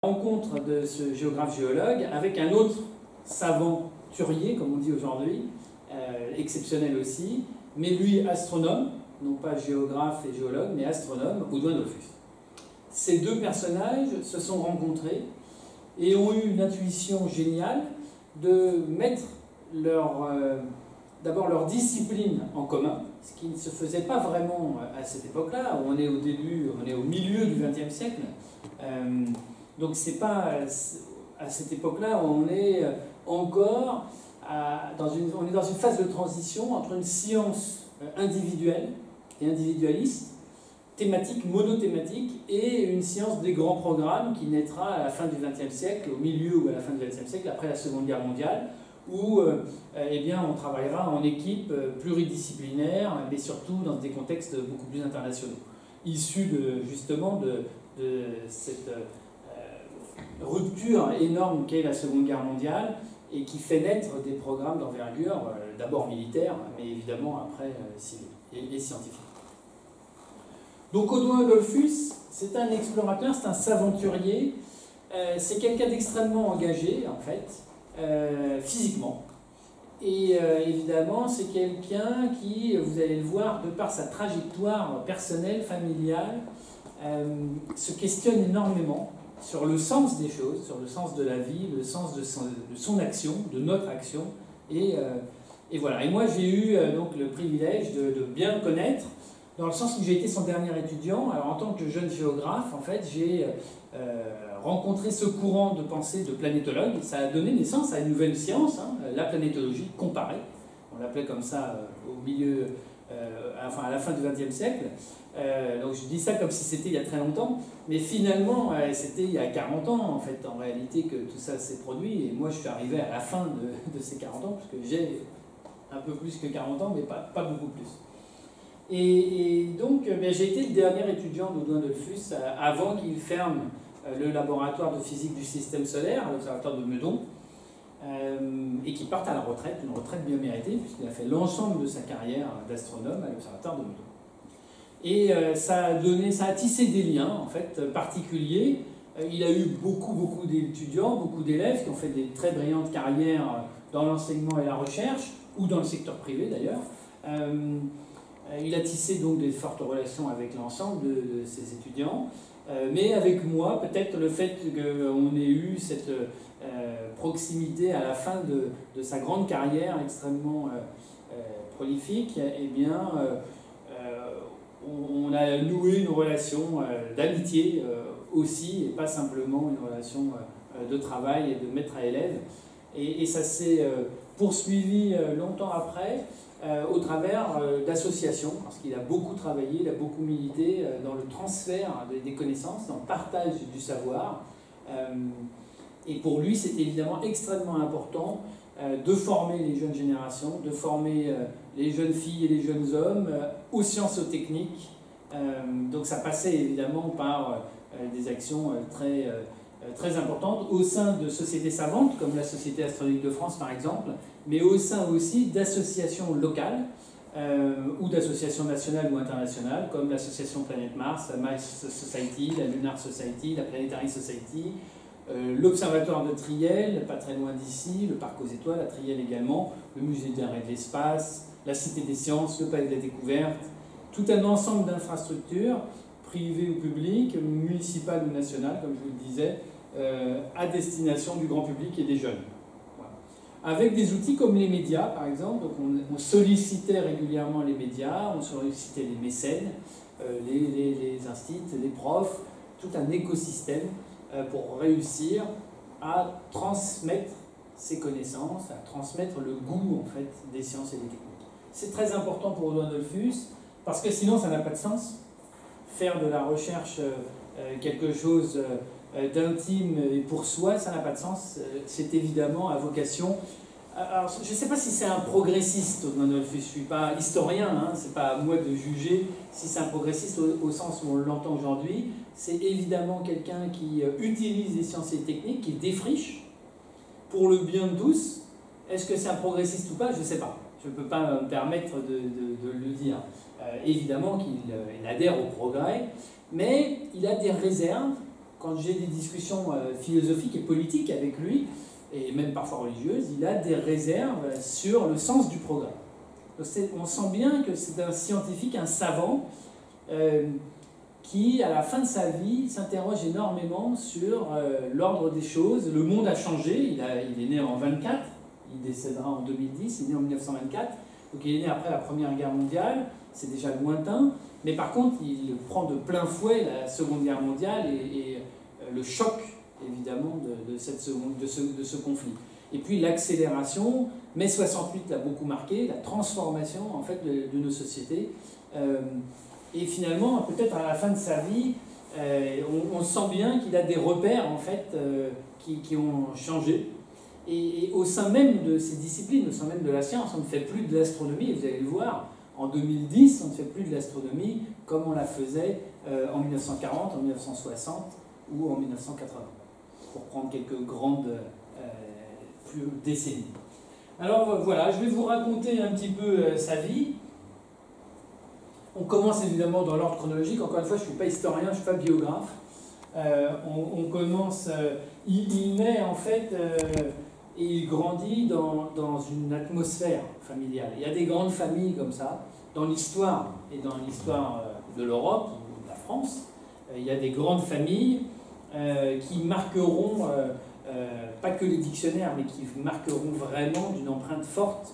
rencontre de ce géographe-géologue avec un autre savant turier, comme on dit aujourd'hui, exceptionnel aussi, mais lui astronome, non pas géographe et géologue, mais astronome, Audouin Dollfus. Ces deux personnages se sont rencontrés et ont eu une intuition géniale de mettre d'abord leur discipline en commun, ce qui ne se faisait pas vraiment à cette époque-là. On est au début, on est au milieu du XXe siècle. Donc c'est pas à cette époque-là, on est encore on est dans une phase de transition entre une science individuelle et individualiste, thématique, monothématique, et une science des grands programmes qui naîtra à la fin du XXe siècle, au milieu ou à la fin du XXe siècle, après la Seconde Guerre mondiale, où eh bien, on travaillera en équipe pluridisciplinaire, mais surtout dans des contextes beaucoup plus internationaux, issus justement de cette rupture énorme qu'est la Seconde Guerre mondiale, et qui fait naître des programmes d'envergure, d'abord militaires, mais évidemment après civils et scientifiques. Donc Audouin Dollfus, c'est un explorateur, c'est un s'aventurier, c'est quelqu'un d'extrêmement engagé, en fait, physiquement. Et évidemment, c'est quelqu'un qui, vous allez le voir, de par sa trajectoire personnelle, familiale, se questionne énormément sur le sens des choses, sur le sens de la vie, le sens de son action, de notre action. Et voilà. Et moi, j'ai eu donc le privilège de bien le connaître, dans le sens où j'ai été son dernier étudiant. Alors, en tant que jeune géographe, en fait, j'ai rencontré ce courant de pensée de planétologue. Ça a donné naissance à une nouvelle science, hein, la planétologie comparée. On l'appelait comme ça au milieu, enfin à la fin du XXe siècle. Donc je dis ça comme si c'était il y a très longtemps, mais finalement c'était il y a 40 ans en fait, en réalité, que tout ça s'est produit, et moi je suis arrivé à la fin de ces 40 ans, parce que j'ai un peu plus que 40 ans, mais pas beaucoup plus. Et donc j'ai été le dernier étudiant d'Audouin Dollfus avant qu'il ferme le laboratoire de physique du système solaire à l'observatoire de Meudon, et qu'il parte à la retraite, une retraite bien méritée, puisqu'il a fait l'ensemble de sa carrière d'astronome à l'observatoire de Meudon. Et ça a tissé des liens en fait particuliers. Il a eu beaucoup d'étudiants, beaucoup d'élèves qui ont fait des très brillantes carrières dans l'enseignement et la recherche, ou dans le secteur privé d'ailleurs. Il a tissé donc des fortes relations avec l'ensemble de ses étudiants, mais avec moi, peut-être le fait qu'on ait eu cette proximité à la fin de sa grande carrière extrêmement prolifique, eh bien, on a noué une relation d'amitié aussi, et pas simplement une relation de travail et de maître à élève. Et ça s'est poursuivi longtemps après, au travers d'associations, parce qu'il a beaucoup travaillé, il a beaucoup milité dans le transfert des connaissances, dans le partage du savoir. Et pour lui, c'était évidemment extrêmement important de former les jeunes générations, de former les jeunes filles et les jeunes hommes aux sciences techniques. Donc ça passait évidemment par des actions très importantes au sein de sociétés savantes, comme la Société astronomique de France par exemple, mais au sein aussi d'associations locales ou d'associations nationales ou internationales, comme l'association Planète Mars, la Mars Society, la Lunar Society, la Planetary Society, l'Observatoire de Triel, pas très loin d'ici, le Parc aux Étoiles à Triel également, le Musée d'Art et de l'Espace, la Cité des Sciences, le Palais de la Découverte, tout un ensemble d'infrastructures, privées ou publiques, municipales ou nationales, comme je vous le disais, à destination du grand public et des jeunes. Voilà. Avec des outils comme les médias, par exemple. Donc on sollicitait régulièrement les médias, on sollicitait les mécènes, les instituts, les profs, tout un écosystème pour réussir à transmettre ces connaissances, à transmettre le goût en fait, des sciences et des techniques. C'est très important pour Audouin Dollfus, parce que sinon ça n'a pas de sens. Faire de la recherche quelque chose d'intime et pour soi, ça n'a pas de sens. C'est évidemment à vocation. Alors, je ne sais pas si c'est un progressiste, Audouin Dollfus. Je ne suis pas historien, hein, ce n'est pas à moi de juger si c'est un progressiste au sens où on l'entend aujourd'hui. C'est évidemment quelqu'un qui utilise les sciences et techniques, qui défriche pour le bien de tous. Est-ce que c'est un progressiste ou pas? Je ne sais pas. Je ne peux pas me permettre de le dire. Évidemment qu'il adhère au progrès, mais il a des réserves quand j'ai des discussions philosophiques et politiques avec lui, et même parfois religieuses, il a des réserves sur le sens du progrès. Donc on sent bien que c'est un scientifique, un savant, qui, à la fin de sa vie, s'interroge énormément sur l'ordre des choses. Le monde a changé, il est né en 24, il décédera en 2010, il est né en 1924, donc il est né après la Première Guerre mondiale, c'est déjà lointain, mais par contre il prend de plein fouet la Seconde Guerre mondiale et le choc, évidemment, de ce conflit. Et puis l'accélération, mai 68 l'a beaucoup marqué, la transformation en fait de nos sociétés. Et finalement, peut-être à la fin de sa vie, on sent bien qu'il a des repères en fait qui ont changé. Et au sein même de ces disciplines, au sein même de la science, on ne fait plus de l'astronomie, vous allez le voir, en 2010, on ne fait plus de l'astronomie comme on la faisait en 1940, en 1960 ou en 1980, pour prendre quelques grandes décennies. Alors voilà, je vais vous raconter un petit peu sa vie. On commence évidemment dans l'ordre chronologique. Encore une fois, je ne suis pas historien, je ne suis pas biographe. On commence... il naît en fait et il grandit dans une atmosphère familiale. Il y a des grandes familles comme ça. Dans l'histoire, et dans l'histoire de l'Europe ou de la France, il y a des grandes familles qui marqueront, pas que les dictionnaires, mais qui marqueront vraiment d'une empreinte forte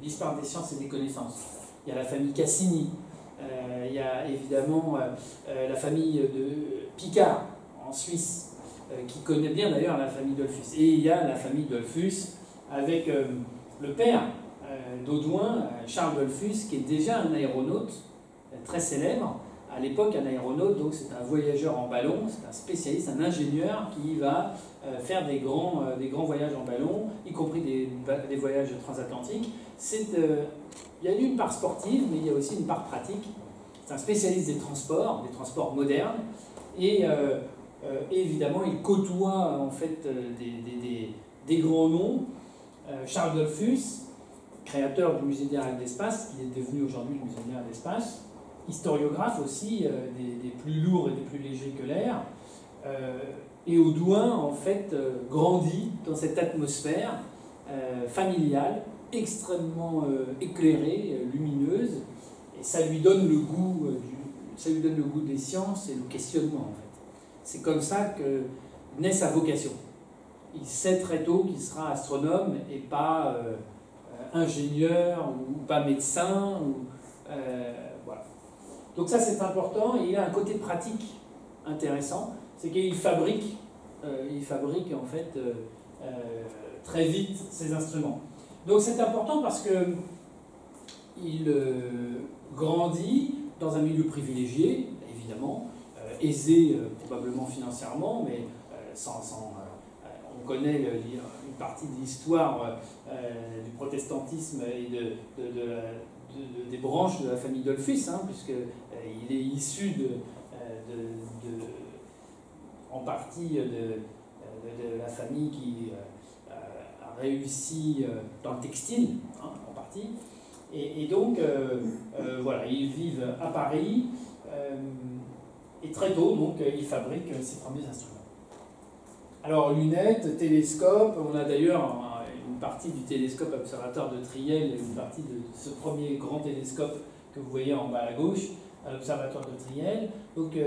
l'histoire des sciences et des connaissances. Il y a la famille Cassini, il y a évidemment la famille de Picard en Suisse, qui connaît bien d'ailleurs la famille Dollfus. Et il y a la famille Dollfus avec le père d'Audouin, Charles Dollfus, qui est déjà un aéronaute très célèbre. À l'époque, un aéronaute, donc c'est un voyageur en ballon, c'est un spécialiste, un ingénieur qui va faire des grands voyages en ballon, y compris des voyages transatlantiques. Il y a une part sportive, mais il y a aussi une part pratique. C'est un spécialiste des transports modernes, et évidemment, il côtoie en fait des grands noms. Charles Dollfus, créateur du musée de l'air et de l'espace, qui est devenu aujourd'hui le musée de l'air et de l'espace, historiographe aussi, des plus lourds et des plus légers que l'air. Et Audouin, en fait, grandit dans cette atmosphère familiale, extrêmement éclairée, lumineuse, et ça lui donne le goût des sciences et le questionnement, en fait. C'est comme ça que naît sa vocation. Il sait très tôt qu'il sera astronome et pas ingénieur ou pas médecin. Voilà. Donc ça, c'est important, et il a un côté pratique intéressant, c'est qu'il fabrique en fait très vite ses instruments. Donc c'est important parce que il grandit dans un milieu privilégié, évidemment, aisé probablement financièrement, mais on connaît une partie de l'histoire du protestantisme et des branches de la famille Dollfus, hein, puisqu'il est issu en partie de la famille qui a réussi dans le textile, hein, en partie. Et donc, voilà, ils vivent à Paris, et très tôt, donc, ils fabriquent ses premiers instruments. Alors, lunettes, télescopes, on a d'ailleurs une partie du télescope observatoire de Triel, une partie de ce premier grand télescope que vous voyez en bas à gauche, à l'observatoire de Triel. Donc,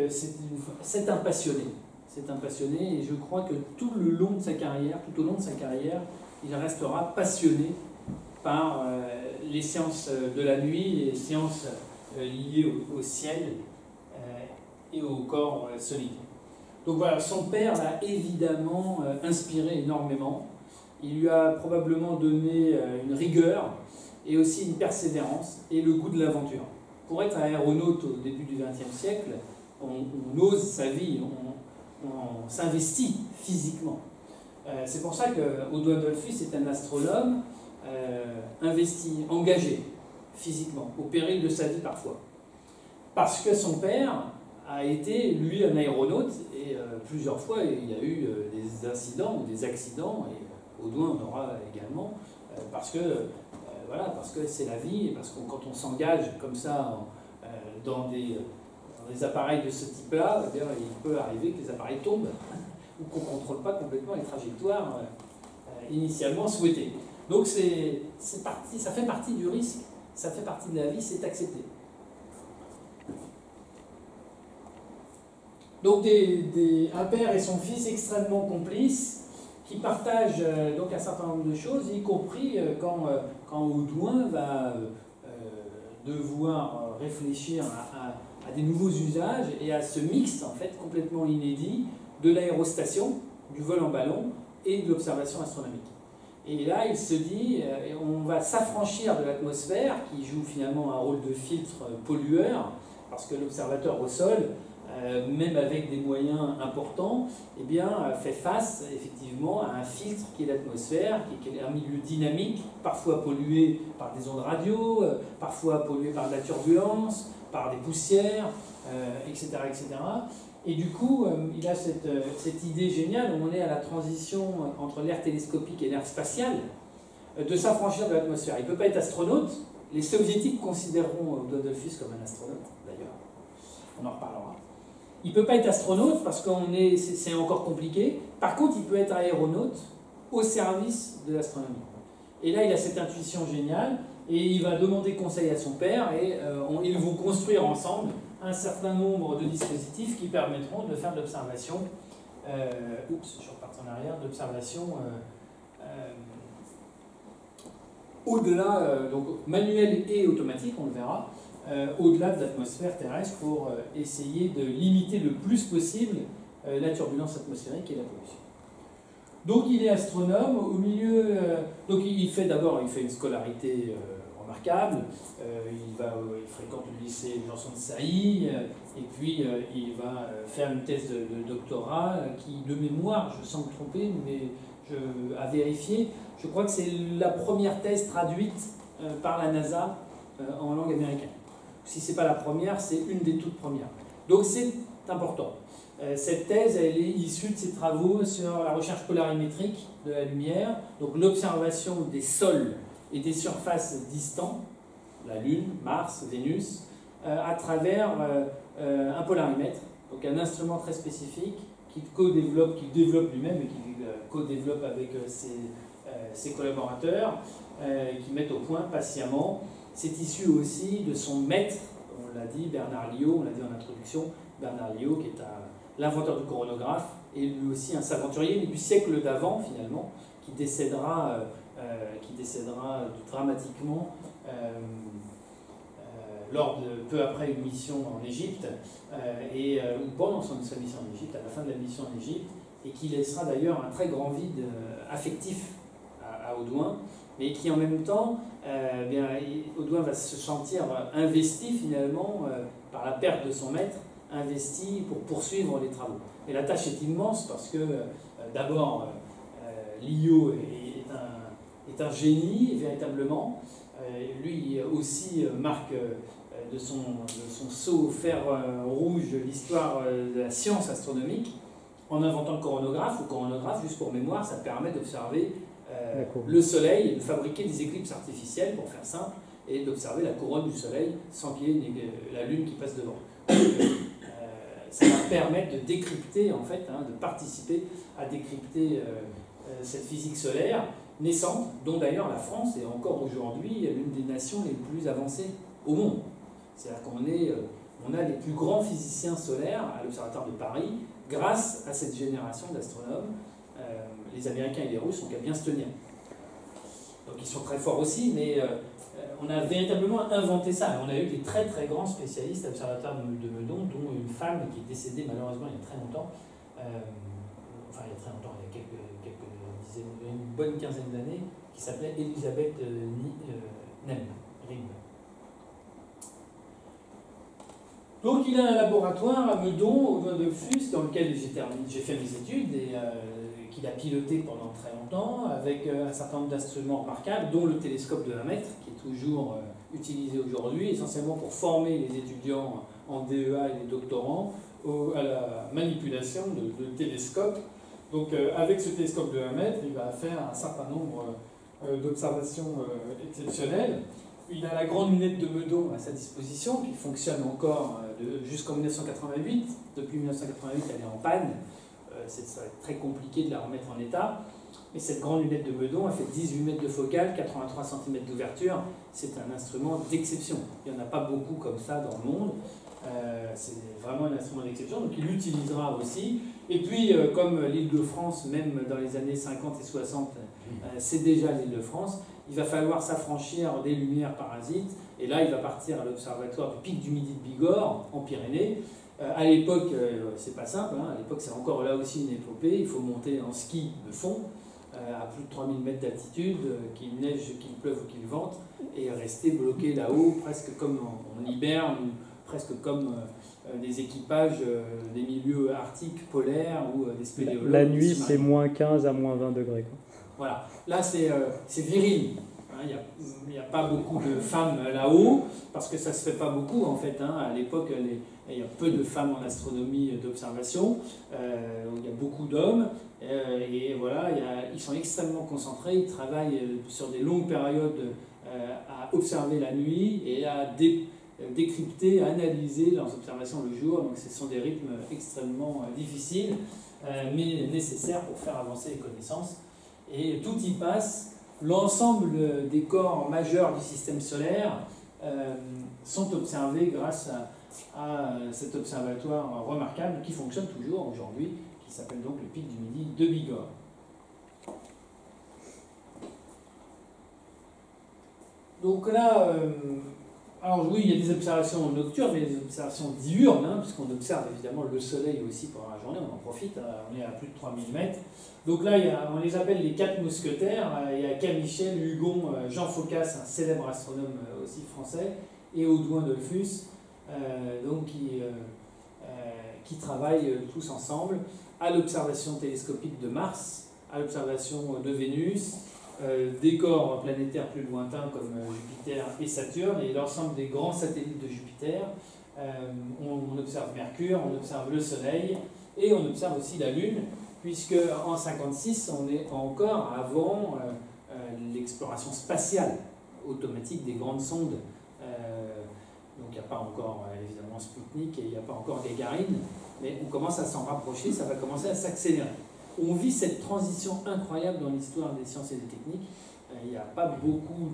c'est un passionné. C'est un passionné, et je crois que tout au long de sa carrière, il restera passionné par les sciences de la nuit, les sciences liées au ciel et au corps solide. Donc voilà, son père l'a évidemment inspiré énormément. Il lui a probablement donné une rigueur et aussi une persévérance et le goût de l'aventure. Pour être aéronaute au début du XXe siècle, on ose sa vie, on s'investit physiquement. C'est pour ça qu'Audouin Dollfus est un astronome investi, engagé physiquement, au péril de sa vie parfois. Parce que son père a été, lui, un aéronaute, et plusieurs fois il y a eu des incidents ou des accidents, et Audouin en aura également, parce que c'est la vie, et parce que quand on s'engage comme ça dans dans des appareils de ce type-là, il peut arriver que les appareils tombent ou qu'on ne contrôle pas complètement les trajectoires initialement souhaitées. Donc ça fait partie du risque, ça fait partie de la vie, c'est accepté. Donc un père et son fils extrêmement complices qui partagent donc un certain nombre de choses, y compris quand Audouin va devoir réfléchir à des nouveaux usages et à ce mix en fait complètement inédit de l'aérostation, du vol en ballon et de l'observation astronomique. Et là, il se dit, on va s'affranchir de l'atmosphère qui joue finalement un rôle de filtre pollueur, parce que l'observateur au sol, même avec des moyens importants, eh bien, fait face effectivement à un filtre qui est l'atmosphère, qui est un milieu dynamique, parfois pollué par des ondes radio, parfois pollué par de la turbulence, par des poussières, etc., etc. Et du coup, il a cette idée géniale, où on est à la transition entre l'ère télescopique et l'ère spatiale, de s'affranchir de l'atmosphère. Il ne peut pas être astronaute. Les soviétiques considéreront Dollfuss comme un astronaute, d'ailleurs. On en reparlera. Il ne peut pas être astronaute parce que c'est encore compliqué. Par contre, il peut être aéronaute au service de l'astronomie. Et là, il a cette intuition géniale et il va demander conseil à son père et ils vont construire ensemble un certain nombre de dispositifs qui permettront de faire de l'observation, je repars en arrière, d'observation au-delà, donc manuel et automatique, on le verra, au-delà de l'atmosphère terrestre pour essayer de limiter le plus possible la turbulence atmosphérique et la pollution. Donc il est astronome au milieu. Donc il fait une scolarité remarquable. Il fréquente le lycée Janson de Sailly et puis il va faire une thèse de doctorat qui, de mémoire, je sens me tromper, mais à vérifier, je crois que c'est la première thèse traduite par la NASA en langue américaine. Si ce n'est pas la première, c'est une des toutes premières. Donc c'est important. Cette thèse, elle est issue de ses travaux sur la recherche polarimétrique de la lumière, donc l'observation des sols et des surfaces distants, la Lune, Mars, Vénus, à travers un polarimètre, donc un instrument très spécifique qu'il développe lui-même et qu'il co-développe avec ses collaborateurs, qui mettent au point patiemment. C'est issu aussi de son maître, on l'a dit, Bernard Lyot, on l'a dit en introduction, Bernard Lyot qui est l'inventeur du coronographe et lui aussi un saventurier, mais du siècle d'avant finalement, qui décédera dramatiquement peu après une mission en Égypte, ou pendant sa mission en Égypte, à la fin de la mission en Égypte, et qui laissera d'ailleurs un très grand vide affectif à Audouin, mais qui en même temps, Audouin va se sentir investi finalement par la perte de son maître, investi pour poursuivre les travaux. Et la tâche est immense parce que d'abord, Lyot est un génie véritablement. Lui aussi marque de son sceau au fer rouge l'histoire de la science astronomique en inventant le coronographe. Le coronographe, juste pour mémoire, ça permet d'observer le Soleil et de fabriquer des éclipses artificielles, pour faire simple, et d'observer la couronne du Soleil sans qu'il y ait la Lune qui passe devant. Ça va permettre de décrypter, en fait, de participer à décrypter cette physique solaire naissante, dont d'ailleurs la France est encore aujourd'hui l'une des nations les plus avancées au monde. C'est-à-dire qu'on a les plus grands physiciens solaires à l'Observatoire de Paris grâce à cette génération d'astronomes. Les Américains et les Russes ont qu'à bien se tenir. Donc ils sont très forts aussi, mais on a véritablement inventé ça. On a eu des très très grands spécialistes à l'Observatoire de Meudon, dont une femme qui est décédée malheureusement il y a très longtemps, il y a très longtemps, il y a une bonne quinzaine d'années, qui s'appelait Elisabeth Nem. Donc il a un laboratoire à Meudon, au Dollfuss, dans lequel j'ai fait mes études et qu'il a piloté pendant très longtemps, avec un certain nombre d'instruments remarquables, dont le télescope de 1 mètre, qui est toujours utilisé aujourd'hui, essentiellement pour former les étudiants en DEA et les doctorants à la manipulation de télescopes. Donc avec ce télescope de 1 mètre, il va faire un certain nombre d'observations exceptionnelles. Il a la grande lunette de Meudon à sa disposition, qui fonctionne encore jusqu'en 1988. Depuis 1988, elle est en panne. Ça va être très compliqué de la remettre en état. Mais cette grande lunette de Meudon, elle fait 18 mètres de focale, 83 cm d'ouverture. C'est un instrument d'exception. Il n'y en a pas beaucoup comme ça dans le monde. C'est vraiment un instrument d'exception, donc il l'utilisera aussi. Et puis, comme l'Île-de-France, même dans les années 50 et 60, c'est déjà l'Île-de-France, il va falloir s'affranchir des lumières parasites. Et là, il va partir à l'observatoire du Pic du Midi de Bigorre, en Pyrénées. À l'époque, c'est pas simple, hein. À l'époque, c'est encore là aussi une épopée. Il faut monter en ski de fond, à plus de 3000 mètres d'altitude, qu'il neige, qu'il pleuve ou qu'il vente, et rester bloqué là-haut, presque comme en hiberne, presque comme des équipages des milieux arctiques, polaires ou des spéléologues. La nuit, c'est moins 15 à moins 20 degrés. Quoi. Voilà. Là, c'est viril. Il n'y a pas beaucoup de femmes là-haut, parce que ça ne se fait pas beaucoup, en fait. Hein. À l'époque, il y a peu de femmes en astronomie d'observation. Il y a beaucoup d'hommes. Et voilà, ils sont extrêmement concentrés. Ils travaillent sur des longues périodes à observer la nuit et à décrypter, à analyser leurs observations le jour. Donc ce sont des rythmes extrêmement difficiles, mais nécessaires pour faire avancer les connaissances. Et tout y passe. L'ensemble des corps majeurs du système solaire sont observés grâce à cet observatoire remarquable qui fonctionne toujours aujourd'hui, qui s'appelle donc le Pic du Midi de Bigorre. Donc là, alors oui, il y a des observations nocturnes, mais des observations diurnes, hein, puisqu'on observe évidemment le soleil aussi pendant la journée, on en profite, on est à plus de 3000 mètres. Donc là, on les appelle les 4 mousquetaires. Il y a Camichel, Hugon, Jean Phocas, un célèbre astronome aussi français, et Audouin Dollfus, donc qui travaillent tous ensemble à l'observation télescopique de Mars, à l'observation de Vénus, des corps planétaires plus lointains comme Jupiter et Saturne, et l'ensemble des grands satellites de Jupiter. On observe Mercure, on observe le Soleil, et on observe aussi la Lune, puisque en 1956, on est encore avant l'exploration spatiale automatique des grandes sondes. Donc il n'y a pas encore évidemment Sputnik et il n'y a pas encore Gagarine, mais on commence à s'en rapprocher, ça va commencer à s'accélérer. On vit cette transition incroyable dans l'histoire des sciences et des techniques. Il n'y a pas beaucoup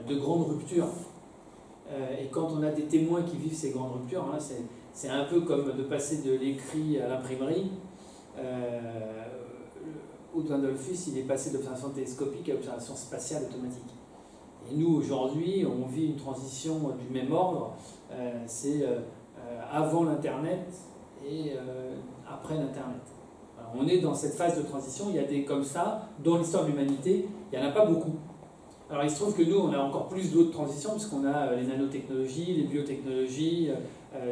de grandes ruptures. Et quand on a des témoins qui vivent ces grandes ruptures, hein, c'est un peu comme de passer de l'écrit à l'imprimerie. Audouin Dollfus, il est passé d'observation télescopique à observation spatiale automatique. Et nous, aujourd'hui, on vit une transition du même ordre. C'est avant l'Internet et après l'Internet. On est dans cette phase de transition. Il y a des comme ça, dans l'histoire de l'humanité, il n'y en a pas beaucoup. Alors il se trouve que nous, on a encore plus d'autres transitions, puisqu'on a les nanotechnologies, les biotechnologies,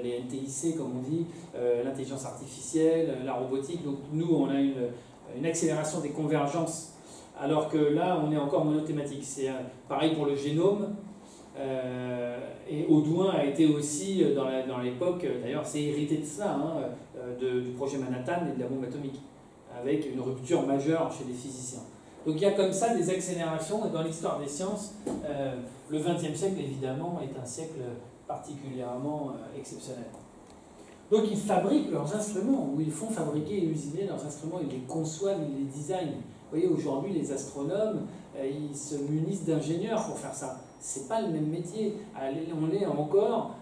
les NTIC, comme on dit, l'intelligence artificielle, la robotique. Donc nous, on a une accélération des convergences, alors que là, on est encore monothématique. C'est pareil pour le génome. Et Audouin a été aussi, dans l'époque, d'ailleurs, c'est hérité de ça, hein, du projet Manhattan et de la bombe atomique, avec une rupture majeure chez les physiciens. Donc il y a comme ça des accélérations dans l'histoire des sciences. Le XXe siècle, évidemment, est un siècle particulièrement exceptionnel. Donc ils fabriquent leurs instruments, ou ils font fabriquer et usiner leurs instruments, ils les conçoivent, ils les designent. Vous voyez, aujourd'hui, les astronomes, ils se munissent d'ingénieurs pour faire ça. C'est pas le même métier. On est encore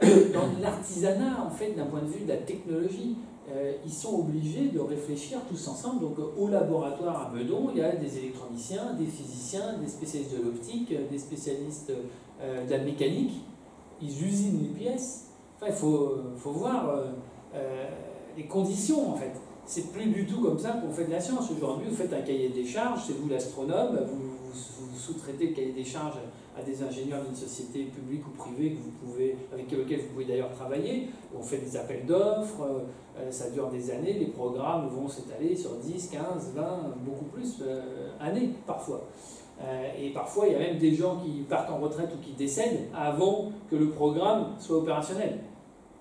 dans l'artisanat, en fait, d'un point de vue de la technologie. Ils sont obligés de réfléchir tous ensemble. Donc au laboratoire à Meudon, il y a des électroniciens, des physiciens, des spécialistes de l'optique, des spécialistes de la mécanique. Ils usinent les pièces. Enfin, il faut voir les conditions, en fait. C'est plus du tout comme ça qu'on fait de la science. Aujourd'hui, vous faites un cahier des charges, c'est vous l'astronome, vous sous-traitez le cahier des charges à des ingénieurs d'une société publique ou privée avec lequel vous pouvez d'ailleurs travailler. On fait des appels d'offres, ça dure des années, les programmes vont s'étaler sur 10, 15, 20, beaucoup plus années parfois. Et parfois, il y a même des gens qui partent en retraite ou qui décèdent avant que le programme soit opérationnel.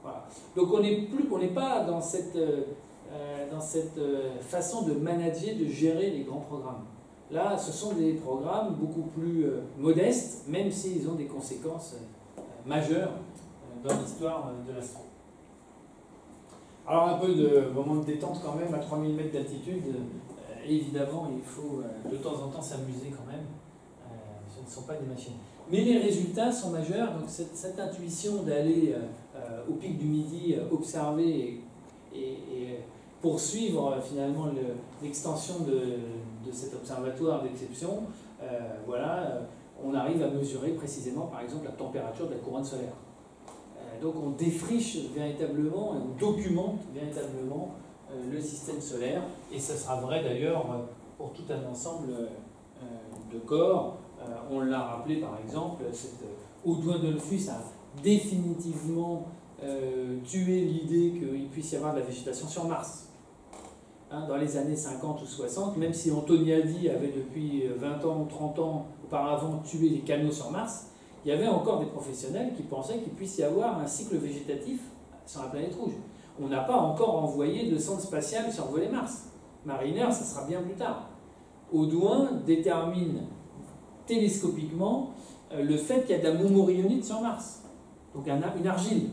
Voilà. Donc on n'est pas dans cette façon de manager, de gérer les grands programmes. Là, ce sont des programmes beaucoup plus modestes, même s'ils ont des conséquences majeures dans l'histoire de l'astro. Alors un peu de moment de détente quand même, à 3000 mètres d'altitude, évidemment il faut de temps en temps s'amuser quand même, ce ne sont pas des machines. Mais les résultats sont majeurs, donc cette intuition d'aller au pic du Midi, observer et poursuivre finalement l'extension de cet observatoire d'exception, voilà, on arrive à mesurer précisément par exemple la température de la couronne solaire. Donc on défriche véritablement, on documente véritablement le système solaire, et ce sera vrai d'ailleurs pour tout un ensemble de corps. On l'a rappelé par exemple, Audouin Dollfus a définitivement tué l'idée qu'il puisse y avoir de la végétation sur Mars. Hein, dans les années 50 ou 60, même si Antoniadi avait depuis 20 ans ou 30 ans auparavant tué les canaux sur Mars, il y avait encore des professionnels qui pensaient qu'il puisse y avoir un cycle végétatif sur la planète rouge. On n'a pas encore envoyé de sonde spatiale survoler Mars. Mariner, ça sera bien plus tard. Audouin détermine télescopiquement le fait qu'il y a de la montmorillonite sur Mars. Donc une argile.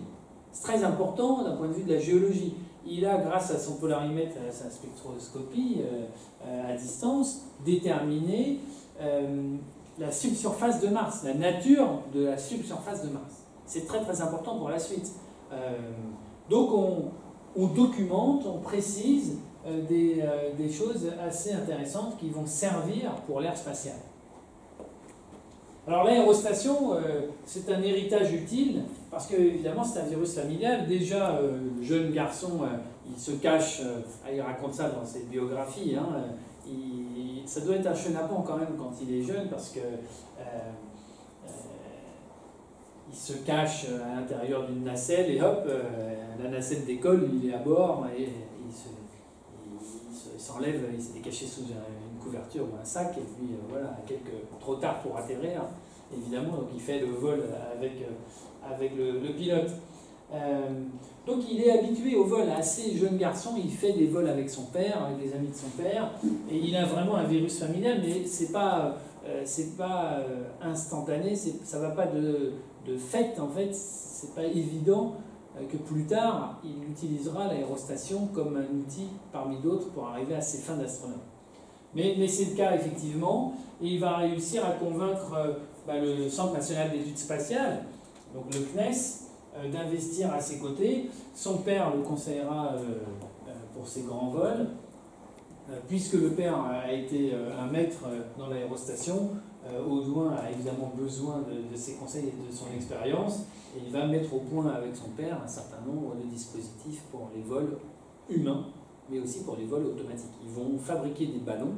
C'est très important d'un point de vue de la géologie. Il a, grâce à son polarimètre, à sa spectroscopie à distance, déterminé la subsurface de Mars, la nature de la subsurface de Mars. C'est très très important pour la suite. Donc on documente, on précise des choses assez intéressantes qui vont servir pour l'ère spatiale. Alors l'aérostation, c'est un héritage utile parce que évidemment c'est un virus familial. Déjà, le jeune garçon, il se cache, il raconte ça dans ses biographies, hein, ça doit être un chenapan quand même quand il est jeune parce que il se cache à l'intérieur d'une nacelle et hop, la nacelle décolle, il est à bord et il s'enlève, il s'est caché sous une couverture ou un sac et puis voilà, trop tard pour atterrir évidemment, donc il fait le vol avec le pilote. Donc il est habitué au vol, assez jeune garçon, il fait des vols avec son père, avec les amis de son père, et il a vraiment un virus familial, mais c'est pas instantané, ça va pas de fait, en fait, c'est pas évident que plus tard il utilisera l'aérostation comme un outil parmi d'autres pour arriver à ses fins d'astronome. Mais c'est le cas effectivement, et il va réussir à convaincre le Centre national d'études spatiales, donc le CNES, d'investir à ses côtés. Son père le conseillera pour ses grands vols, puisque le père a été un maître dans l'aérostation. Audouin a évidemment besoin de ses conseils et de son expérience, et il va mettre au point avec son père un certain nombre de dispositifs pour les vols humains, mais aussi pour les vols automatiques. Ils vont fabriquer des ballons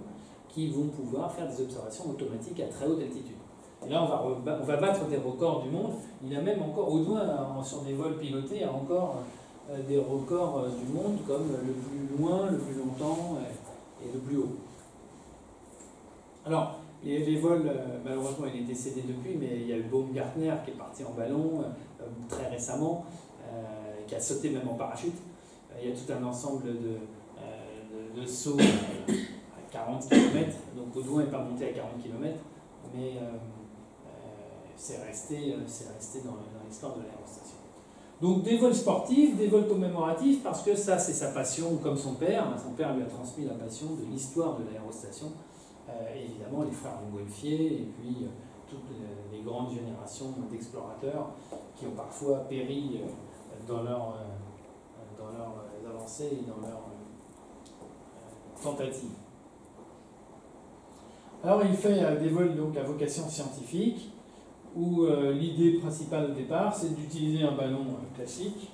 qui vont pouvoir faire des observations automatiques à très haute altitude. Et là, on va battre des records du monde. Il a même encore, Audouin, sur des vols pilotés, a encore des records du monde, comme le plus loin, le plus longtemps et le plus haut. Alors, les vols, malheureusement, il est décédé depuis, mais il y a eu Baumgartner qui est parti en ballon très récemment, qui a sauté même en parachute. Il y a tout un ensemble de sauts à 40 km. Donc Audouin n'est pas monté à 40 km, mais c'est resté dans l'histoire de l'aérostation. Donc des vols sportifs, des vols commémoratifs, parce que ça c'est sa passion, comme son père. Son père lui a transmis la passion de l'histoire de l'aérostation. Évidemment les frères Montgolfier et puis toutes les grandes générations d'explorateurs qui ont parfois péri dans leurs avancées et dans leurs tentatives. Alors il fait des vols donc à vocation scientifique, où l'idée principale au départ, c'est d'utiliser un ballon classique.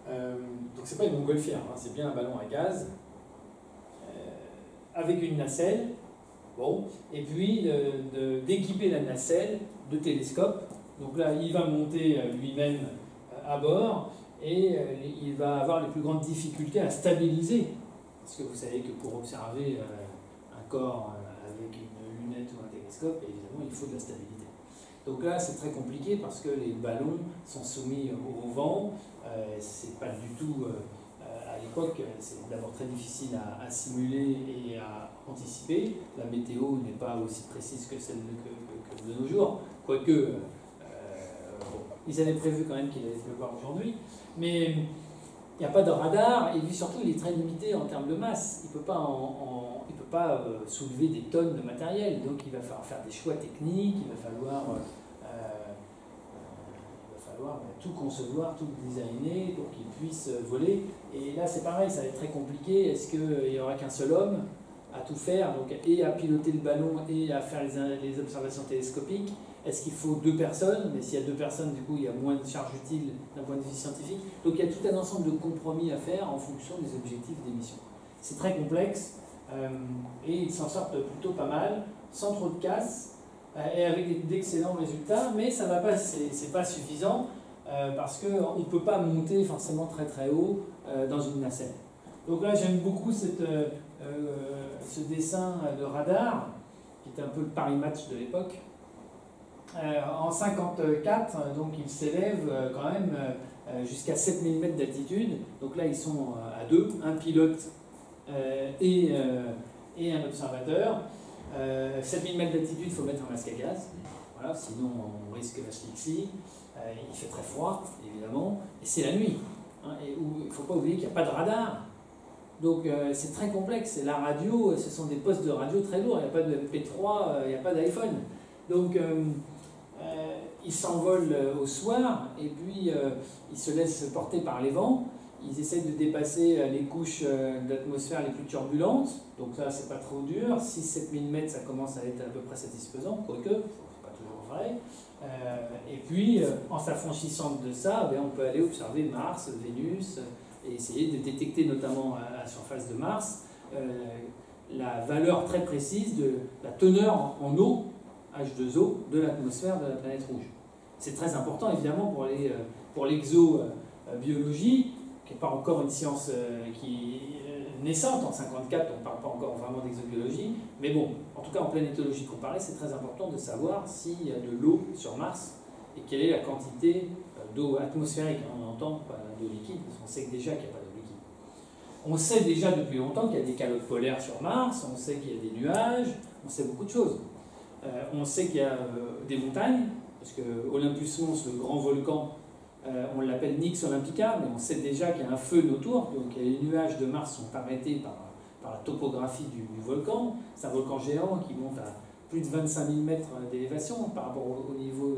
Donc c'est pas une montgolfière, hein, c'est bien un ballon à gaz, avec une nacelle, bon, et puis d'équiper la nacelle de télescopes. Donc là, il va monter lui-même à bord, et il va avoir les plus grandes difficultés à stabiliser, parce que vous savez que pour observer un corps avec une lunette ou un télescope, évidemment, il faut de la stabilité. Donc là, c'est très compliqué parce que les ballons sont soumis au vent. C'est pas du tout, à l'époque, c'est d'abord très difficile à simuler et à anticiper. La météo n'est pas aussi précise que celle que de nos jours, quoique bon, ils avaient prévu quand même qu'il allait pleuvoir aujourd'hui, mais il n'y a pas de radar, et lui surtout il est très limité en termes de masse. Il ne peut pas soulever des tonnes de matériel, donc il va falloir faire des choix techniques, il va falloir tout concevoir, tout designer pour qu'il puisse voler. Et là c'est pareil, ça va être très compliqué. Est-ce qu'il n'y aura qu'un seul homme à tout faire, donc, et à piloter le ballon et à faire les observations télescopiques? Est-ce qu'il faut 2 personnes? Mais s'il y a 2 personnes, du coup, il y a moins de charge utile d'un point de vue scientifique. Donc il y a tout un ensemble de compromis à faire en fonction des objectifs des missions. C'est très complexe et ils s'en sortent plutôt pas mal, sans trop de casse et avec d'excellents résultats, mais ça va pas, c'est pas suffisant parce qu'on ne peut pas monter forcément très très haut dans une nacelle. Donc là, j'aime beaucoup ce dessin de radar, qui était un peu le Paris Match de l'époque. En 1954, donc il s'élève quand même jusqu'à 7000 mètres d'altitude. Donc là, ils sont à 2, un pilote et un observateur. 7000 mètres d'altitude, il faut mettre un masque à gaz. Voilà, sinon on risque l'asphyxie. Il fait très froid, évidemment, et c'est la nuit. Hein, et il ne faut pas oublier qu'il n'y a pas de radar. Donc c'est très complexe. Et la radio, ce sont des postes de radio très lourds. Il n'y a pas de MP3, il n'y a pas d'iPhone. Donc ils s'envolent au soir et puis ils se laissent porter par les vents. Ils essaient de dépasser les couches d'atmosphère les plus turbulentes. Donc ça, c'est pas trop dur. 6-7 000 mètres, ça commence à être à peu près satisfaisant, quoique, c'est pas toujours vrai. Et puis, en s'affranchissant de ça, on peut aller observer Mars, Vénus, et essayer de détecter notamment à la surface de Mars la valeur très précise de la teneur en eau, H2O, de l'atmosphère de la planète rouge. C'est très important évidemment pour l'exobiologie, qui n'est pas encore une science qui est naissante. En 1954, on ne parle pas encore vraiment d'exobiologie, mais bon, en tout cas en planétologie comparée, c'est très important de savoir s'il y a de l'eau sur Mars et quelle est la quantité d'eau atmosphérique. On entend pas d'eau liquide, parce qu'on sait déjà qu'il n'y a pas d'eau liquide. On sait déjà depuis longtemps qu'il y a des calottes polaires sur Mars, on sait qu'il y a des nuages, on sait beaucoup de choses. On sait qu'il y a des montagnes, parce que Olympus Mons, le grand volcan, on l'appelle Nix Olympica, mais on sait déjà qu'il y a un feu autour, donc les nuages de Mars sont arrêtés par la topographie du volcan. C'est un volcan géant qui monte à plus de 25 000 mètres d'élévation par rapport au niveau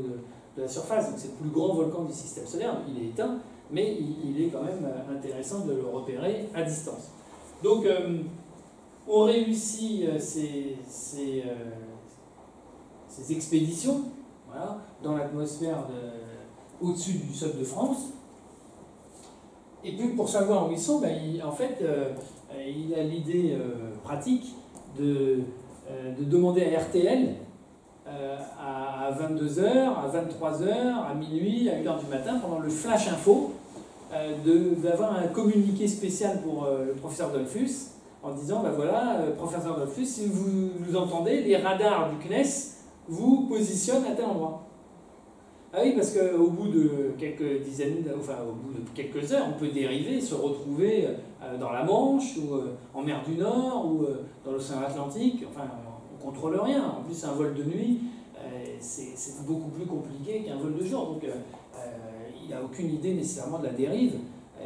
de la surface, donc c'est le plus grand volcan du système solaire. Il est éteint, mais il est quand même intéressant de le repérer à distance. Donc on réussit ces expéditions, voilà, dans l'atmosphère au-dessus du sol de France. Et puis pour savoir où ils sont, en fait, il a l'idée pratique de demander à RTL à 22h, à 23h, à minuit, à 1h du matin, pendant le Flash Info, d'avoir un communiqué spécial pour le professeur Dollfuss, en disant, voilà, professeur Dollfuss, si vous nous entendez, les radars du CNES vous positionnent à tel endroit. Ah oui, parce qu'au bout de quelques dizaines, au bout de quelques heures, on peut dériver, se retrouver dans la Manche, ou en mer du Nord, ou dans l'océan Atlantique. Enfin, on ne contrôle rien. En plus, un vol de nuit, c'est beaucoup plus compliqué qu'un vol de jour. Donc, il n'a aucune idée nécessairement de la dérive.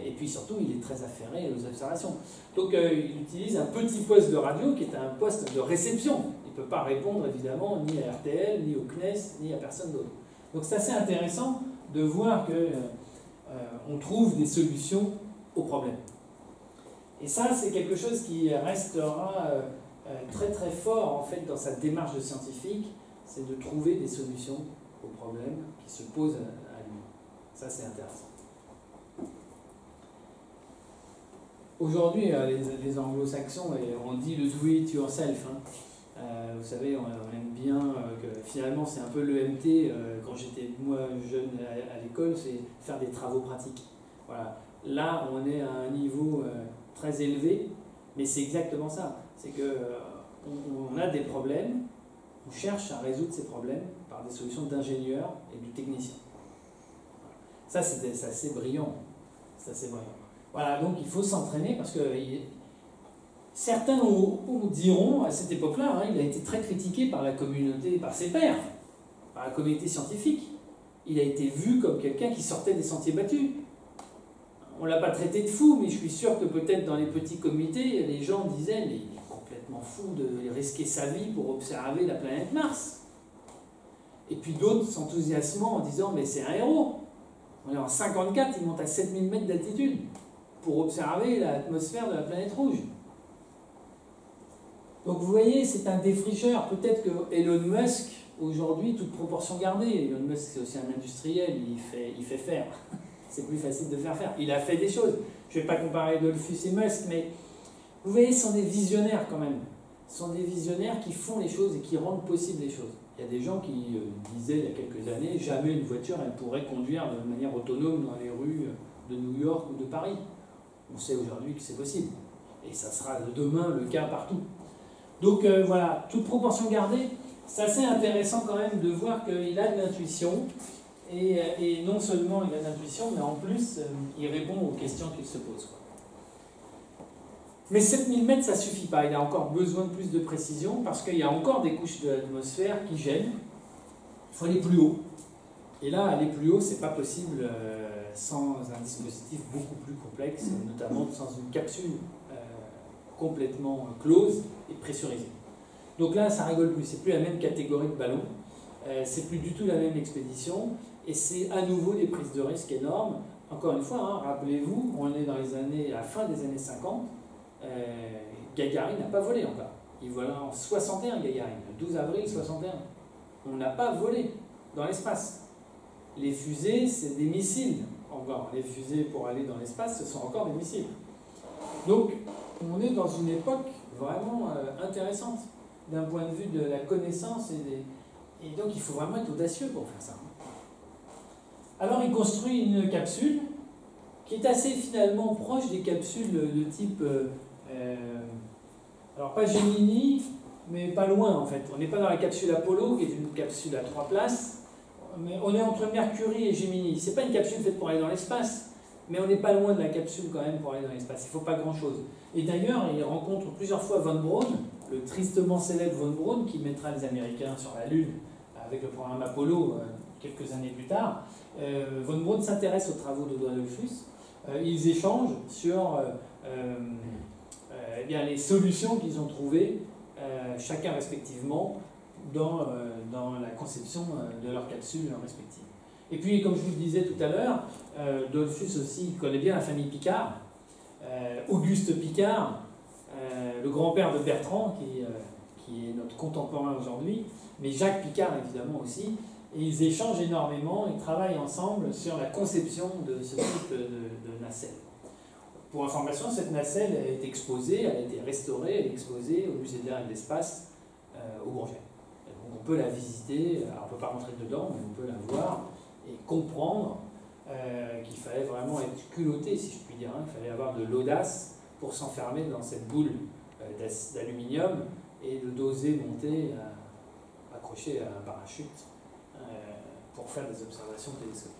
Et puis surtout, il est très affairé aux observations. Donc, il utilise un petit poste de radio qui est un poste de réception. Il ne peut pas répondre, évidemment, ni à RTL, ni au CNES, ni à personne d'autre. Donc c'est assez intéressant de voir qu'on trouve des solutions aux problèmes. Et ça, c'est quelque chose qui restera très très fort en fait dans sa démarche de scientifique, c'est de trouver des solutions aux problèmes qui se posent à lui. Ça, c'est intéressant. Aujourd'hui, les anglo-saxons, on dit le do it yourself. Hein. Vous savez, on aime bien que finalement c'est un peu l'EMT, quand j'étais moi jeune à l'école, c'est faire des travaux pratiques. Voilà. Là, on est à un niveau très élevé, mais c'est exactement ça. C'est qu'on a des problèmes, on cherche à résoudre ces problèmes par des solutions d'ingénieurs et de techniciens. Ça, c'est assez brillant. C'est assez brillant. Voilà, donc il faut s'entraîner parce que Certains diront, à cette époque-là, hein, il a été très critiqué par la communauté, par ses pairs, par la communauté scientifique. Il a été vu comme quelqu'un qui sortait des sentiers battus. On ne l'a pas traité de fou, mais je suis sûr que peut-être dans les petits comités, les gens disaient « mais il est complètement fou de risquer sa vie pour observer la planète Mars ». Et puis d'autres s'enthousiasmant en disant « mais c'est un héros ». On est en 54, il monte à 7000 mètres d'altitude pour observer l'atmosphère de la planète rouge. Donc vous voyez, c'est un défricheur. Peut-être que Elon Musk, aujourd'hui, toute proportion gardée, Elon Musk c'est aussi un industriel, il fait faire. C'est plus facile de faire. Il a fait des choses. Je ne vais pas comparer Dollfuss et Musk, mais vous voyez, ce sont des visionnaires quand même. Ce sont des visionnaires qui font les choses et qui rendent possible les choses. Il y a des gens qui disaient il y a quelques années, jamais une voiture elle pourrait conduire de manière autonome dans les rues de New York ou de Paris. On sait aujourd'hui que c'est possible. Et ça sera demain le cas partout. Donc voilà, toute proportion gardée, c'est assez intéressant quand même de voir qu'il a de l'intuition. Et non seulement il a de l'intuition, mais en plus il répond aux questions qu'il se pose. Mais 7000 mètres, ça ne suffit pas. Il a encore besoin de plus de précision parce qu'il y a encore des couches de l'atmosphère qui gênent. Il faut aller plus haut. Et là, aller plus haut, ce n'est pas possible sans un dispositif beaucoup plus complexe, notamment sans une capsule complètement close et pressurisée. Donc là, ça rigole plus. C'est plus la même catégorie de ballon. C'est plus du tout la même expédition. Et c'est à nouveau des prises de risques énormes. Encore une fois, hein, rappelez-vous, on est dans la fin des années 50. Gagarin n'a pas volé encore. Il volera en 61, Gagarin, le 12 avril 61. On n'a pas volé dans l'espace. Les fusées, c'est des missiles encore. Les fusées pour aller dans l'espace, ce sont encore des missiles. Donc, on est dans une époque vraiment intéressante d'un point de vue de la connaissance et donc il faut vraiment être audacieux pour faire ça. Alors, il construit une capsule qui est assez finalement proche des capsules de type alors pas Gemini, mais pas loin en fait. On n'est pas dans la capsule Apollo, qui est une capsule à 3 places, mais on est entre Mercury et Gemini. C'est pas une capsule faite pour aller dans l'espace, mais on n'est pas loin de la capsule quand même pour aller dans l'espace. Il ne faut pas grand-chose. Et d'ailleurs, il rencontre plusieurs fois Von Braun, le tristement célèbre Von Braun, qui mettra les Américains sur la Lune avec le programme Apollo quelques années plus tard. Von Braun s'intéresse aux travaux de Dollfuss. Ils échangent sur eh bien, les solutions qu'ils ont trouvées, chacun respectivement, dans la conception de leurs capsules respectives. Et puis, comme je vous le disais tout à l'heure, Dollfuss aussi connaît bien la famille Piccard. Auguste Piccard, le grand-père de Bertrand, qui est notre contemporain aujourd'hui, mais Jacques Piccard évidemment aussi, et ils échangent énormément, ils travaillent ensemble sur la conception de ce type de nacelle. Pour information, cette nacelle est exposée, elle a été restaurée, elle est exposée au musée de l'air et de l'espace au Bourget. Donc on peut la visiter, alors on ne peut pas rentrer dedans, mais on peut la voir et comprendre qu'il fallait vraiment être culotté, si je puis dire, hein. Il fallait avoir de l'audace pour s'enfermer dans cette boule d'aluminium et d'oser monter, accroché à un parachute pour faire des observations télescopiques.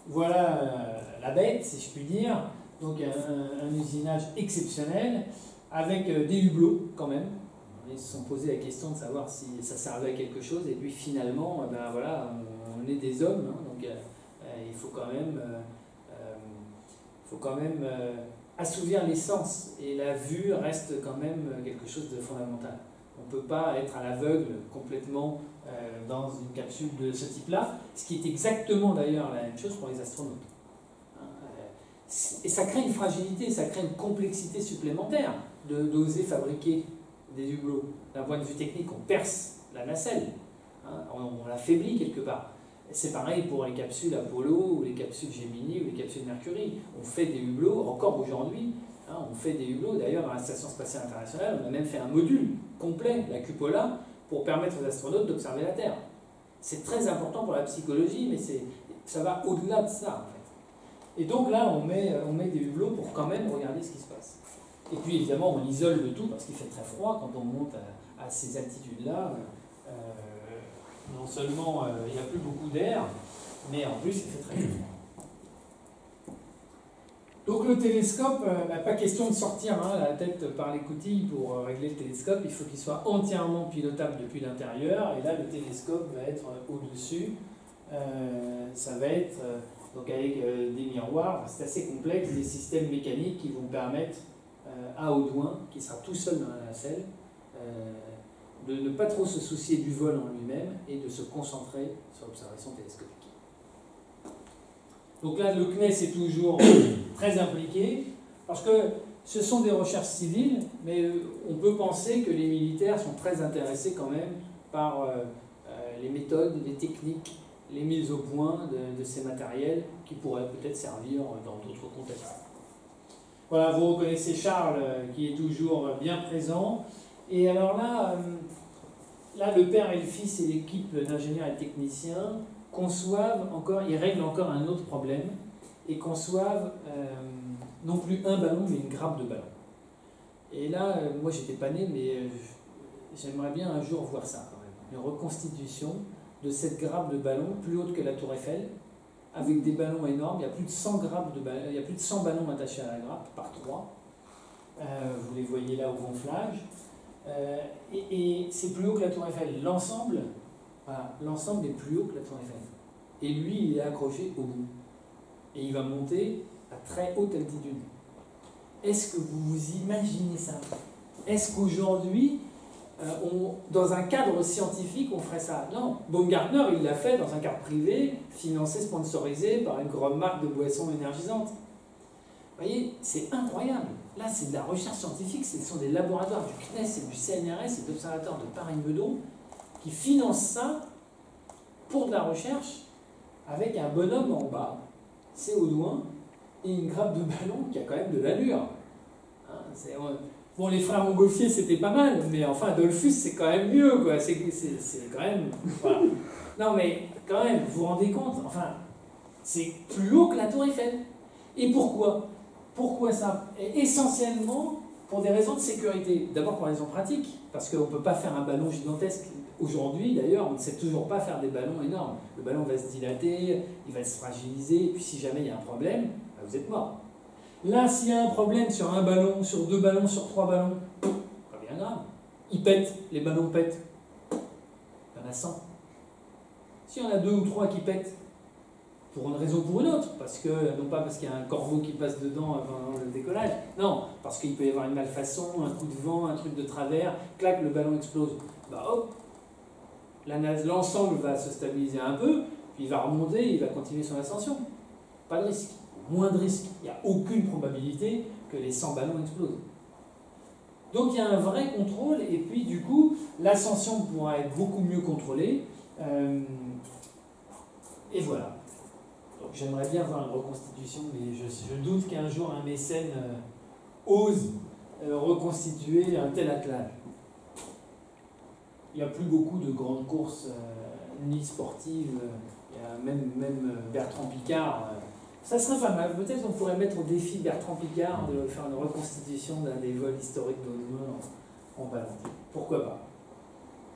Voilà la bête, si je puis dire. Donc un usinage exceptionnel avec des hublots quand même. Ils se sont posé la question de savoir si ça servait à quelque chose. Et puis finalement, ben voilà, on est des hommes, hein, donc il faut quand même assouvir les sens. Et la vue reste quand même quelque chose de fondamental. On ne peut pas être à l'aveugle complètement dans une capsule de ce type-là, ce qui est exactement d'ailleurs la même chose pour les astronautes. Et ça crée une fragilité, ça crée une complexité supplémentaire d'oser fabriquer des hublots. D'un point de vue technique, on perce la nacelle, hein, on l'affaiblit quelque part. C'est pareil pour les capsules Apollo, ou les capsules Gemini, ou les capsules Mercury. On fait des hublots, encore aujourd'hui, hein, on fait des hublots. D'ailleurs, à la Station Spatiale Internationale, on a même fait un module complet, la cupola, pour permettre aux astronautes d'observer la Terre. C'est très important pour la psychologie, mais ça va au-delà de ça, en fait. Et donc là, on met des hublots pour quand même regarder ce qui se passe. Et puis évidemment, on isole le tout parce qu'il fait très froid quand on monte à ces altitudes-là. Non seulement il n'y a plus beaucoup d'air, mais en plus il fait très froid. Donc le télescope, pas question de sortir la tête par les coutilles pour régler le télescope, il faut qu'il soit entièrement pilotable depuis l'intérieur, et là le télescope va être au-dessus, ça va être donc avec des miroirs, c'est assez complexe, des systèmes mécaniques qui vont permettre à Audouin, qui sera tout seul dans la nacelle, de ne pas trop se soucier du vol en lui-même et de se concentrer sur l'observation télescopique. Donc là, le CNES est toujours très impliqué, parce que ce sont des recherches civiles, mais on peut penser que les militaires sont très intéressés quand même par les méthodes, les techniques, les mises au point de ces matériels qui pourraient peut-être servir dans d'autres contextes. Voilà, vous reconnaissez Charles qui est toujours bien présent. Et alors là, le père et le fils et l'équipe d'ingénieurs et techniciens conçoivent encore, ils règlent encore un autre problème et conçoivent non plus un ballon mais une grappe de ballon. Et là, moi j'étais pas né, mais j'aimerais bien un jour voir ça quand même. Une reconstitution de cette grappe de ballon plus haute que la Tour Eiffel, avec des ballons énormes. Il y a plus de 100 grappes de ballons, il y a plus de 100 ballons attachés à la grappe par 3. Vous les voyez là au gonflage. Et c'est plus haut que la Tour Eiffel. L'ensemble, voilà, l'ensemble est plus haut que la Tour Eiffel. Et lui, il est accroché au bout. Et il va monter à très haute altitude. Est-ce que vous vous imaginez ça? Est-ce qu'aujourd'hui, dans un cadre scientifique, on ferait ça? Non. Baumgartner, il l'a fait dans un cadre privé, financé, sponsorisé par une grande marque de boissons énergisantes. Vous voyez, c'est incroyable. Là, c'est de la recherche scientifique, ce sont des laboratoires du CNES et du CNRS et d'observateurs de Paris-Meudon qui financent ça pour de la recherche avec un bonhomme en bas, c'est Audouin, et une grappe de ballon qui a quand même de l'allure. Hein, bon, les frères Montgolfier, c'était pas mal, mais enfin, Adolphus, c'est quand même mieux, quoi. C'est quand même... Voilà. Non, mais quand même, vous vous rendez compte? Enfin, c'est plus haut que la Tour Eiffel. Et pourquoi? Pourquoi ça? Essentiellement pour des raisons de sécurité. D'abord pour des raisons pratiques, parce qu'on ne peut pas faire un ballon gigantesque. Aujourd'hui, d'ailleurs, on ne sait toujours pas faire des ballons énormes. Le ballon va se dilater, il va se fragiliser, et puis si jamais il y a un problème, vous êtes mort. Là, s'il y a un problème sur un ballon, sur 2 ballons, sur 3 ballons, pas bien grave. Ils pètent, les ballons pètent. Il y en a 100. S'il y en a 2 ou 3 qui pètent, pour une raison ou pour une autre, parce que, non pas parce qu'il y a un corbeau qui passe dedans avant le décollage, non, parce qu'il peut y avoir une malfaçon, un coup de vent, un truc de travers, clac, le ballon explose. Bah hop, l'ensemble va se stabiliser un peu, puis il va remonter, il va continuer son ascension. Pas de risque, moins de risque. Il n'y a aucune probabilité que les 100 ballons explosent. Donc il y a un vrai contrôle, et puis du coup, l'ascension pourra être beaucoup mieux contrôlée. Et voilà. Donc j'aimerais bien voir une reconstitution, mais je doute qu'un jour un mécène ose reconstituer un tel attelage. Il n'y a plus beaucoup de grandes courses ni sportives. Il y a même Bertrand Piccard. Ça serait pas mal. Peut-être on pourrait mettre au défi Bertrand Piccard de faire une reconstitution d'un des vols historiques d'Audouin en ballon. Pourquoi pas?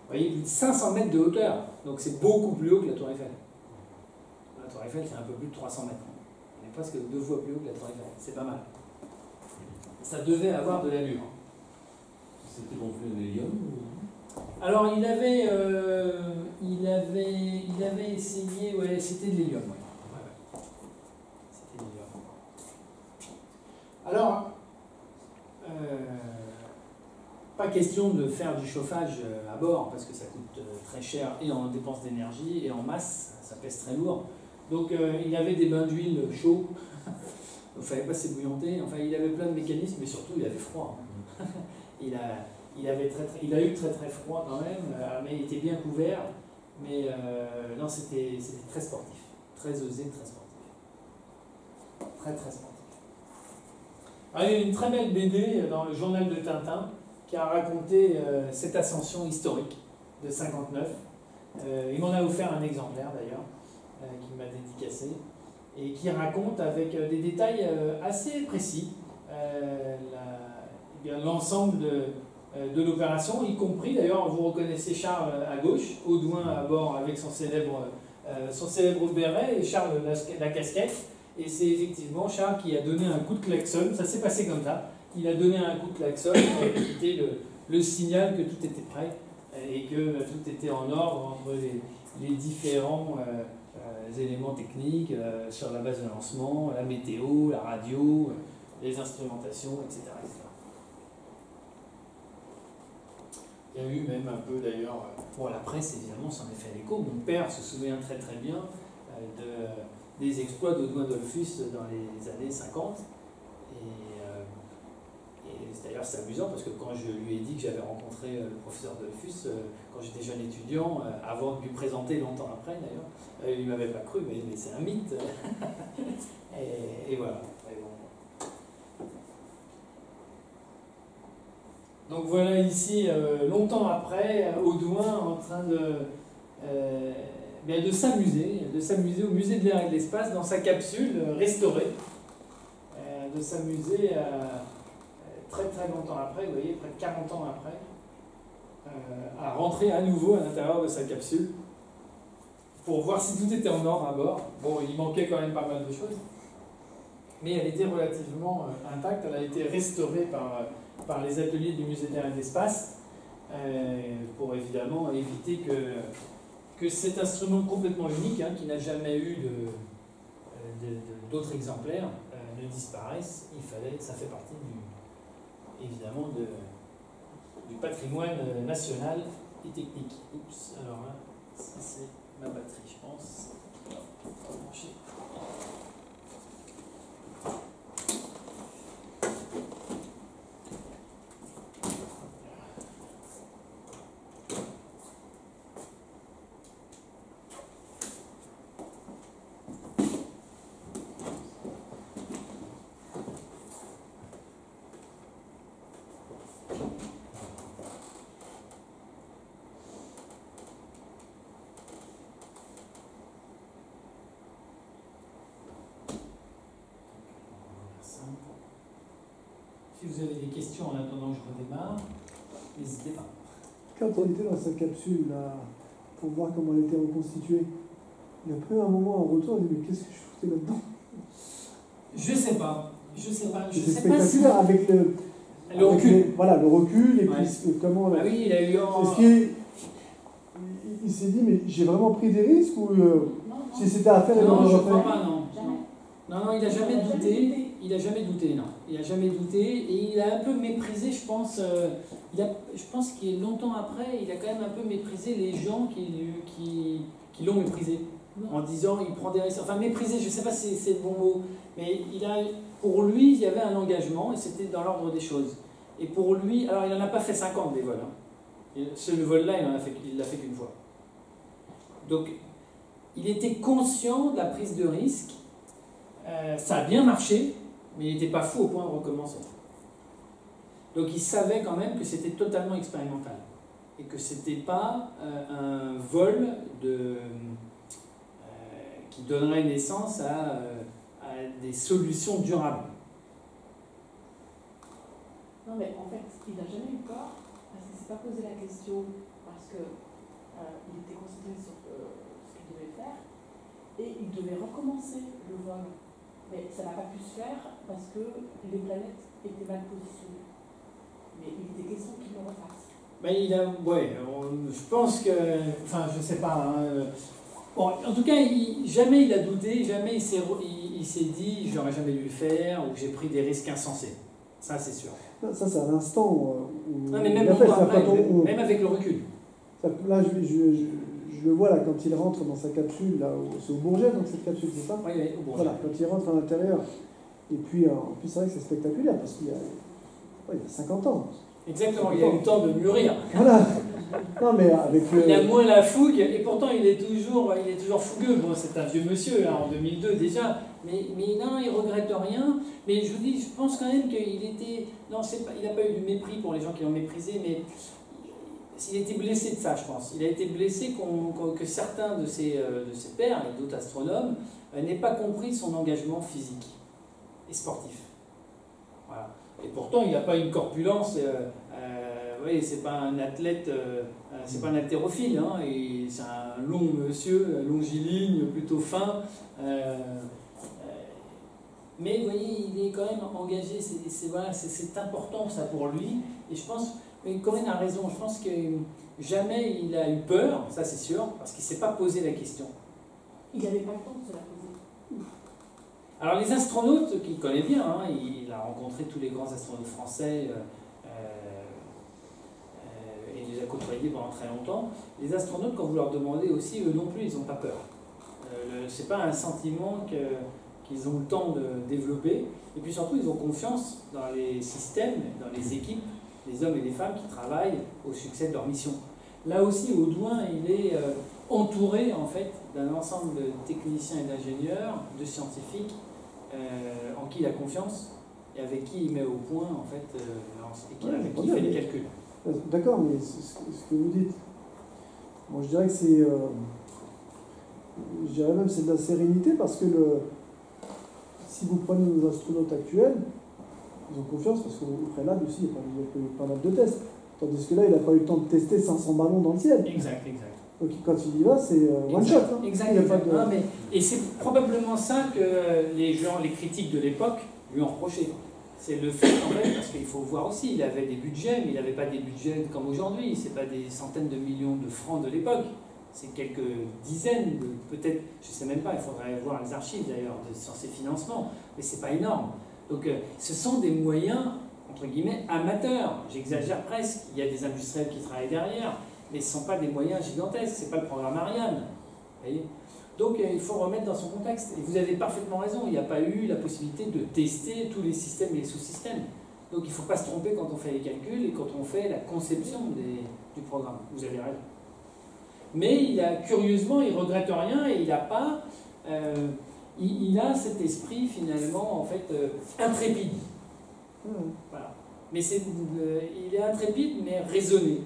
Vous voyez, plus de 500 mètres de hauteur. Donc c'est beaucoup plus haut que la Tour Eiffel. La Tour Eiffel, c'est un peu plus de 300 mètres. On est presque 2 fois plus haut que la Tour Eiffel. C'est pas mal. Ça devait avoir de l'allure. C'était gonflé en hélium ou... Alors, il avait essayé... Ouais, c'était de l'hélium. Ouais. C'était de l'hélium. Alors, pas question de faire du chauffage à bord, parce que ça coûte très cher et en dépenses d'énergie et en masse, ça pèse très lourd. Donc il avait des bains d'huile chauds, il ne fallait pas s'ébouillanter, enfin il avait plein de mécanismes, mais surtout il avait froid. il a eu très très froid quand même, mais il était bien couvert, mais non, c'était très sportif, très osé, très sportif. Très très sportif. Alors, il y a une très belle BD dans le journal de Tintin qui a raconté cette ascension historique de 59. Il m'en a offert un exemplaire d'ailleurs, qui m'a dédicacé, et qui raconte avec des détails assez précis l'ensemble de l'opération, y compris d'ailleurs, vous reconnaissez Charles à gauche, Audouin à bord avec son célèbre béret, et Charles la casquette, Et c'est effectivement Charles qui a donné un coup de klaxon, ça s'est passé comme ça. Il a donné un coup de klaxon qui était le signal que tout était prêt et que tout était en ordre entre les différents éléments techniques sur la base de lancement, la météo, la radio, les instrumentations, etc., etc. Il y a eu même un peu d'ailleurs, bon la presse évidemment s'en est fait l'écho, mon père se souvient très très bien des exploits d'Audouin Dollfus dans les années 50. Et d'ailleurs c'est amusant parce que quand je lui ai dit que j'avais rencontré le professeur Dollfus, quand j'étais jeune étudiant, avant de lui présenter longtemps après d'ailleurs, il ne m'avait pas cru, mais c'est un mythe. et voilà. Et bon. Donc voilà ici, longtemps après, Audouin en train de s'amuser au musée de l'air et de l'espace dans sa capsule restaurée, de s'amuser très très longtemps après, vous voyez, près de 40 ans après, à rentrer à nouveau à l'intérieur de sa capsule pour voir si tout était en ordre à bord. Bon, il manquait quand même pas mal de choses, mais elle était relativement intacte, elle a été restaurée par les ateliers du musée de l'air et de l'espace pour évidemment éviter que cet instrument complètement unique, hein, qui n'a jamais eu d'autres exemplaires, ne disparaisse. Ça fait partie évidemment du patrimoine national et technique. Oups, alors là, ça c'est ma batterie, je pense. Alors, on va brancher. Si vous avez des questions en attendant que je redémarre, n'hésitez pas. Quand on était dans sa capsule, là, pour voir comment elle était reconstituée, il y a peu un moment en retour, on dit mais qu'est-ce que je foutais là-dedans? Je sais pas. Je sais pas spectaculaire si... avec le recul. Voilà, le recul et ouais. puis comment... Ah oui, il a eu... Il s'est dit, mais j'ai vraiment pris des risques ou si c'était à faire, non, je ne crois pas, non. Non, il n'a jamais douté. Il n'a jamais douté, non. Il n'a jamais douté et il a un peu méprisé, je pense. Je pense qu'il longtemps après, il a quand même un peu méprisé les gens qui l'ont méprisé. En disant, il prend des risques. Enfin, méprisé, je ne sais pas si c'est le bon mot, mais pour lui, il y avait un engagement et c'était dans l'ordre des choses. Et pour lui, alors il n'en a pas fait 50 des vols. Hein. Ce vol-là, il l'a fait qu'une fois. Donc, il était conscient de la prise de risque. Ça a bien marché, mais il n'était pas fou au point de recommencer. Donc il savait quand même que c'était totalement expérimental. Et que ce n'était pas un vol qui donnerait naissance à des solutions durables. Non mais en fait, il n'a jamais eu peur, parce qu'il ne s'est pas posé la question, parce qu'il était concentré sur ce qu'il devait faire, et il devait recommencer le vol. Mais ça n'a pas pu se faire parce que les planètes étaient mal positionnées. Mais il était question qu'il le refasse. Ben je pense que, enfin je sais pas. Hein, bon, en tout cas, jamais il a douté, jamais il s'est dit j'aurais jamais dû le faire ou j'ai pris des risques insensés. Ça c'est sûr. Ça c'est à l'instant où. Non mais même après, même avec le recul. Là je le vois là quand il rentre dans sa capsule, là, c'est au Bourget donc cette capsule, c'est ça? Oui, au Bourget. Voilà, quand il rentre à l'intérieur, et puis en plus c'est vrai que c'est spectaculaire parce qu'il y a 50 ans. Exactement, il a eu le temps de mûrir. Voilà. Non mais avec il a moins la fougue et pourtant il est toujours fougueux. Bon, c'est un vieux monsieur hein, en 2002 déjà, mais non, il regrette rien. Mais je vous dis, je pense quand même qu'il était, non, il n'a pas eu du mépris pour les gens qui l'ont méprisé, mais il a été blessé de ça, je pense. Il a été blessé que certains de ses pairs et d'autres astronomes n'aient pas compris son engagement physique et sportif. Voilà. Et pourtant, il n'a pas une corpulence. Oui, c'est pas un athlète, c'est pas un haltérophile. Hein, et c'est un long monsieur, longiligne, plutôt fin. Mais vous voyez, il est quand même engagé, c'est important ça pour lui. Et je pense, mais Corinne a raison, je pense que jamais il a eu peur, ça c'est sûr, parce qu'il ne s'est pas posé la question. Il n'avait pas le temps de se la poser. Alors les astronautes qu'il connaît bien, hein, il a rencontré tous les grands astronautes français et il les a côtoyés pendant très longtemps. Les astronautes, quand vous leur demandez aussi, eux non plus, ils n'ont pas peur. C'est pas un sentiment qu'ils ont le temps de développer. Et puis surtout, ils ont confiance dans les systèmes, dans les équipes, les hommes et les femmes qui travaillent au succès de leur mission. Là aussi, Audouin, il est entouré en fait d'un ensemble de techniciens et d'ingénieurs, de scientifiques en qui il a confiance et avec qui il met au point en fait, avec qui il fait les calculs. D'accord, mais ce que vous dites, moi je dirais que c'est, je dirais même c'est de la sérénité parce que si vous prenez nos astronautes actuels, ils ont confiance parce qu'au préalable aussi il y a pas mal de tests. Tandis que là, il n'a pas eu le temps de tester 500 ballons dans le ciel. Exact. Donc quand il y va, c'est one shot. Hein. Exact. Il y a pas de... Et c'est probablement ça que les critiques de l'époque lui ont reproché. C'est le fait, en fait, parce qu'il faut voir aussi, il avait des budgets, mais il n'avait pas des budgets comme aujourd'hui. Ce n'est pas des centaines de millions de francs de l'époque. C'est quelques dizaines, peut-être, je ne sais même pas, il faudrait voir les archives d'ailleurs sur ces financements, mais ce n'est pas énorme. Donc ce sont des moyens, entre guillemets, amateurs. J'exagère presque, il y a des industriels qui travaillent derrière, mais ce ne sont pas des moyens gigantesques, ce n'est pas le programme Ariane. Vous voyez ? Donc il faut remettre dans son contexte. Et vous avez parfaitement raison, il n'y a pas eu la possibilité de tester tous les systèmes et les sous-systèmes. Donc il ne faut pas se tromper quand on fait les calculs et quand on fait la conception du programme. Vous avez raison. Mais curieusement, il ne regrette rien et il n'a pas... il a cet esprit finalement, en fait, intrépide. Voilà. Mais il est intrépide, mais raisonné.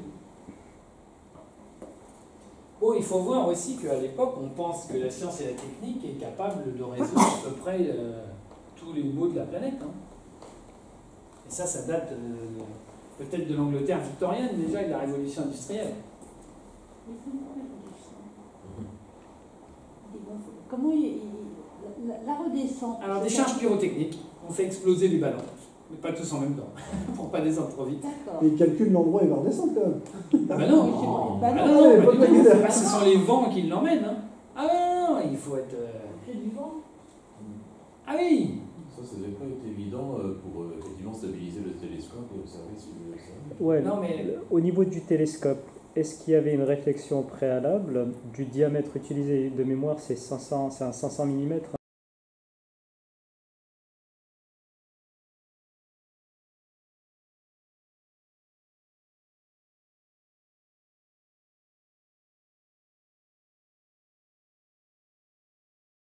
Bon, il faut voir aussi qu'à l'époque, on pense que la science et la technique est capable de résoudre à peu près tous les maux de la planète. Hein. Et ça date peut-être de l'Angleterre victorienne déjà et de la révolution industrielle. Comment la redescente? Alors, des charges pyrotechniques, on fait exploser les ballons, mais pas tous en même temps, pour pas descendre trop vite. D'accord. Mais il calcule l'endroit où il va redescendre quand même. Ah bah non, Bah non, pas du tout. Ah, ce sont les vents qui l'emmènent. Hein. Ah non, il faut être... Du vent. Ah oui. Ça devait pas être évident pour effectivement stabiliser le télescope et observer si le soleil. Ouais, Non, mais... Au niveau du télescope, est-ce qu'il y avait une réflexion préalable du diamètre utilisé de mémoire? C'est un 500 mm.